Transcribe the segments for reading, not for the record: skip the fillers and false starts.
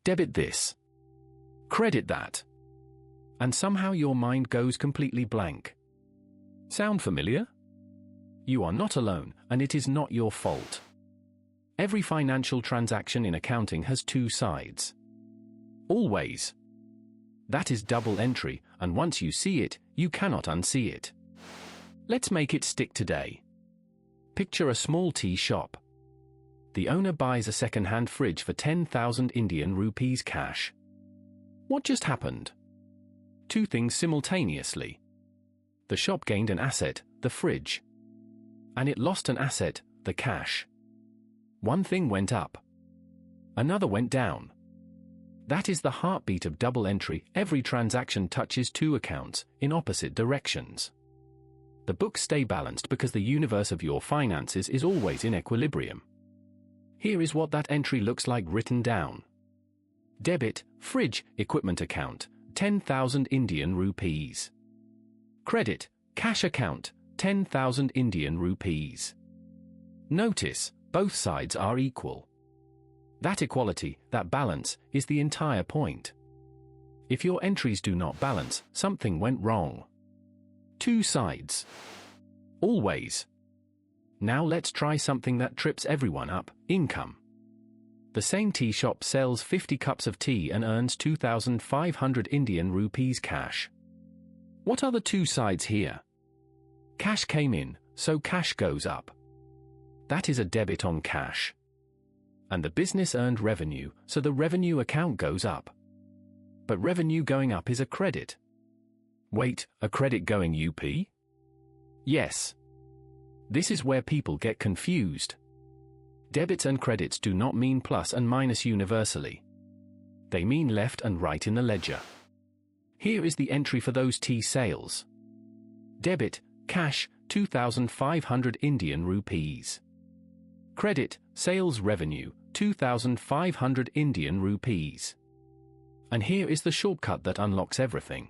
Debit this. Credit that. And somehow your mind goes completely blank. Sound familiar? You are not alone, and it is not your fault. Every financial transaction in accounting has two sides. Always. That is double entry, and once you see it, you cannot unsee it. Let's make it stick today. Picture a small tea shop. The owner buys a second-hand fridge for 10,000 Indian rupees cash. What just happened? Two things simultaneously. The shop gained an asset, the fridge. And it lost an asset, the cash. One thing went up. Another went down. That is the heartbeat of double entry. Every transaction touches two accounts, in opposite directions. The books stay balanced because the universe of your finances is always in equilibrium. Here is what that entry looks like written down. Debit, fridge, equipment account, 10,000 Indian rupees. Credit, cash account, 10,000 Indian rupees. Notice, both sides are equal. That equality, that balance, is the entire point. If your entries do not balance, something went wrong. Two sides. Always. Now let's try something that trips everyone up, income. The same tea shop sells 50 cups of tea and earns 2,500 Indian rupees cash. What are the two sides here? Cash came in, so cash goes up. That is a debit on cash. And the business earned revenue, so the revenue account goes up. But revenue going up is a credit. Wait, a credit going up? Yes. This is where people get confused. Debits and credits do not mean plus and minus universally. They mean left and right in the ledger. Here is the entry for those tea sales. Debit, cash, 2,500 Indian rupees. Credit, sales revenue, 2,500 Indian rupees. And here is the shortcut that unlocks everything.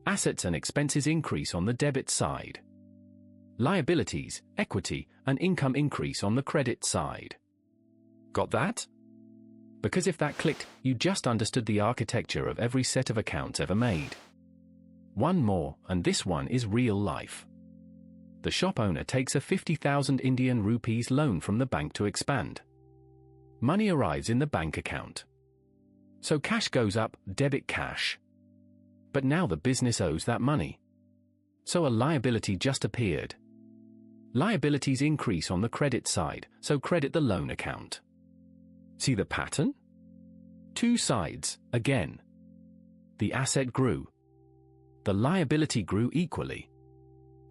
Assets and expenses increase on the debit side. Liabilities, equity, and income increase on the credit side. Got that? Because if that clicked, you just understood the architecture of every set of accounts ever made. One more, and this one is real life. The shop owner takes a 50,000 Indian rupees loan from the bank to expand. Money arrives in the bank account. So cash goes up, debit cash. But now the business owes that money. So a liability just appeared. Liabilities increase on the credit side, so credit the loan account. See the pattern? Two sides, again. The asset grew. The liability grew equally.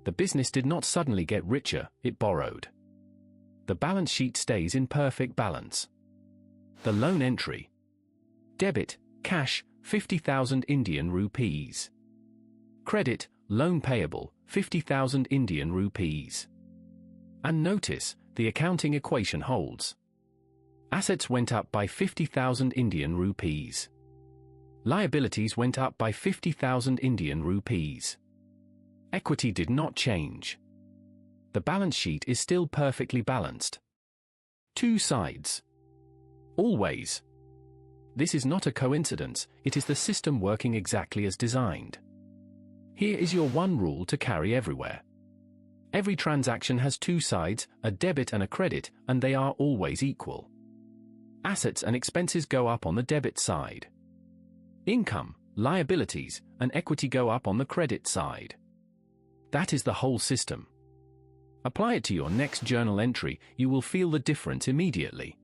The business did not suddenly get richer, it borrowed. The balance sheet stays in perfect balance. The loan entry. Debit, cash, 50,000 Indian rupees. Credit, loan payable, 50,000 Indian rupees. And notice, the accounting equation holds. Assets went up by 50,000 Indian rupees. Liabilities went up by 50,000 Indian rupees. Equity did not change. The balance sheet is still perfectly balanced. Two sides. Always. This is not a coincidence, it is the system working exactly as designed. Here is your one rule to carry everywhere. Every transaction has two sides, a debit and a credit, and they are always equal. Assets and expenses go up on the debit side. Income, liabilities, and equity go up on the credit side. That is the whole system. Apply it to your next journal entry, you will feel the difference immediately.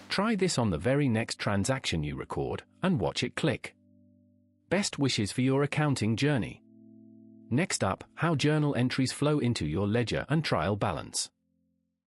Try this on the very next transaction you record, and watch it click. Best wishes for your accounting journey. Next up, how journal entries flow into your ledger and trial balance.